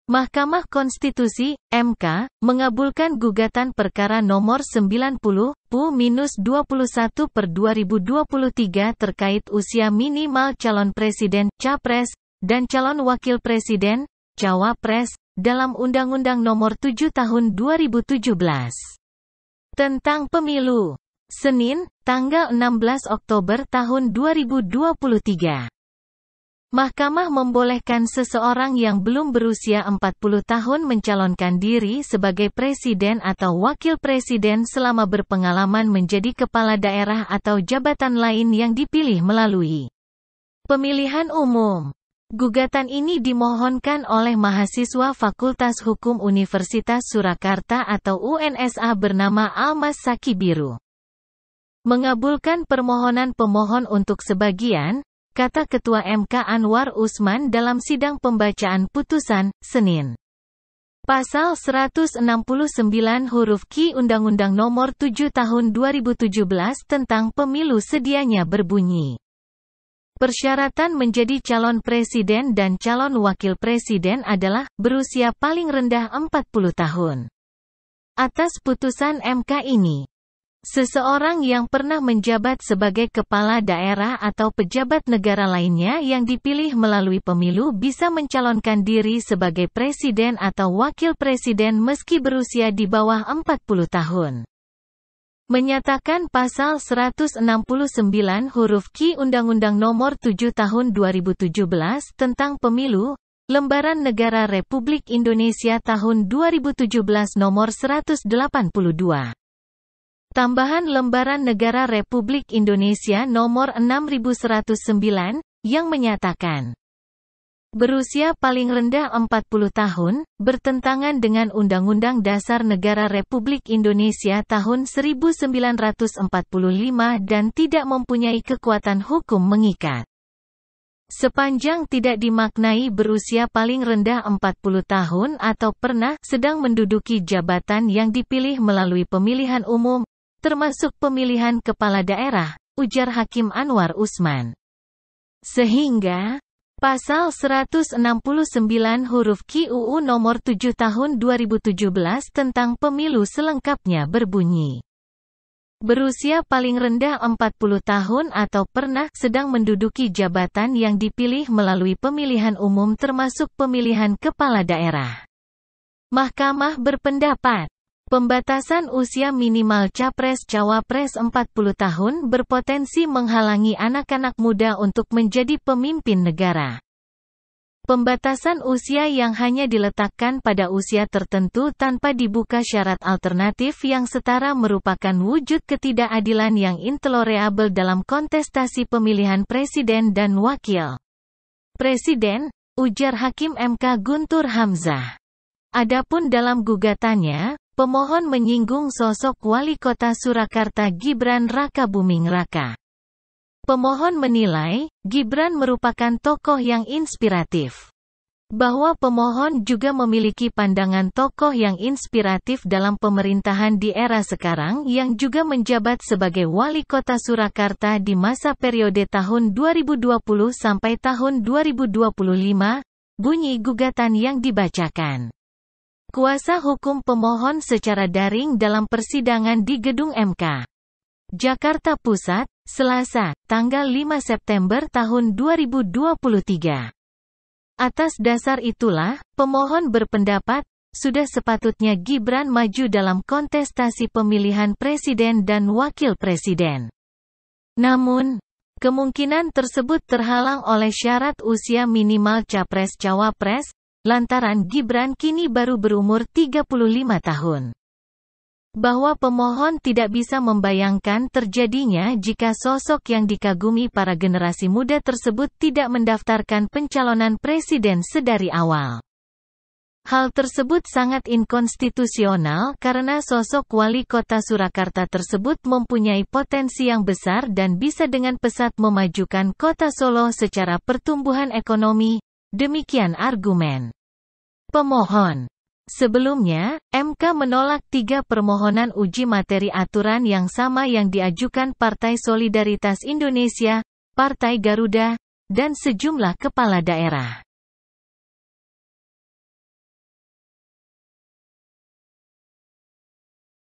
Mahkamah Konstitusi, MK, mengabulkan gugatan perkara nomor 90-21/2023 terkait usia minimal calon presiden, capres, dan calon wakil presiden, cawapres, dalam Undang-Undang Nomor 7 Tahun 2017 tentang Pemilu. Senin, tanggal 16 Oktober tahun 2023. Mahkamah membolehkan seseorang yang belum berusia 40 tahun mencalonkan diri sebagai presiden atau wakil presiden selama berpengalaman menjadi kepala daerah atau jabatan lain yang dipilih melalui pemilihan umum. Gugatan ini dimohonkan oleh mahasiswa Fakultas Hukum Universitas Surakarta atau UNSA bernama Almas Sakibiru. Mengabulkan permohonan pemohon untuk sebagian, kata Ketua MK Anwar Usman dalam sidang pembacaan putusan, Senin. Pasal 169 huruf Q Undang-Undang Nomor 7 Tahun 2017 tentang Pemilu sedianya berbunyi. Persyaratan menjadi calon presiden dan calon wakil presiden adalah berusia paling rendah 40 tahun. Atas putusan MK ini, seseorang yang pernah menjabat sebagai kepala daerah atau pejabat negara lainnya yang dipilih melalui pemilu bisa mencalonkan diri sebagai presiden atau wakil presiden meski berusia di bawah 40 tahun. Menyatakan pasal 169 huruf Q Undang-Undang Nomor 7 Tahun 2017 tentang Pemilu, Lembaran Negara Republik Indonesia Tahun 2017 Nomor 182. Tambahan Lembaran Negara Republik Indonesia Nomor 6109, yang menyatakan berusia paling rendah 40 tahun, bertentangan dengan Undang-Undang Dasar Negara Republik Indonesia tahun 1945 dan tidak mempunyai kekuatan hukum mengikat. Sepanjang tidak dimaknai berusia paling rendah 40 tahun atau pernah sedang menduduki jabatan yang dipilih melalui pemilihan umum, termasuk pemilihan kepala daerah, ujar Hakim Anwar Usman. Sehingga, pasal 169 huruf Q UU Nomor 7 Tahun 2017 tentang Pemilu selengkapnya berbunyi. Berusia paling rendah 40 tahun atau pernah sedang menduduki jabatan yang dipilih melalui pemilihan umum termasuk pemilihan kepala daerah. Mahkamah berpendapat, pembatasan usia minimal capres-cawapres 40 tahun berpotensi menghalangi anak-anak muda untuk menjadi pemimpin negara. Pembatasan usia yang hanya diletakkan pada usia tertentu tanpa dibuka syarat alternatif yang setara merupakan wujud ketidakadilan yang intolerabel dalam kontestasi pemilihan presiden dan wakil presiden, ujar Hakim MK Guntur Hamzah. Adapun dalam gugatannya, pemohon menyinggung sosok Wali Kota Surakarta Gibran Rakabuming Raka. Pemohon menilai, Gibran merupakan tokoh yang inspiratif. Bahwa pemohon juga memiliki pandangan tokoh yang inspiratif dalam pemerintahan di era sekarang yang juga menjabat sebagai Wali Kota Surakarta di masa periode tahun 2020 sampai tahun 2025, bunyi gugatan yang dibacakan kuasa hukum pemohon secara daring dalam persidangan di Gedung MK. Jakarta Pusat, Selasa, tanggal 5 September tahun 2023. Atas dasar itulah, pemohon berpendapat, sudah sepatutnya Gibran maju dalam kontestasi pemilihan presiden dan wakil presiden. Namun, kemungkinan tersebut terhalang oleh syarat usia minimal capres-cawapres, lantaran Gibran kini baru berumur 35 tahun. Bahwa pemohon tidak bisa membayangkan terjadinya jika sosok yang dikagumi para generasi muda tersebut tidak mendaftarkan pencalonan presiden sedari awal. Hal tersebut sangat inkonstitusional karena sosok Wali Kota Surakarta tersebut mempunyai potensi yang besar dan bisa dengan pesat memajukan Kota Solo secara pertumbuhan ekonomi, demikian argumen pemohon. Sebelumnya, MK menolak 3 permohonan uji materi aturan yang sama yang diajukan Partai Solidaritas Indonesia, Partai Garuda, dan sejumlah kepala daerah.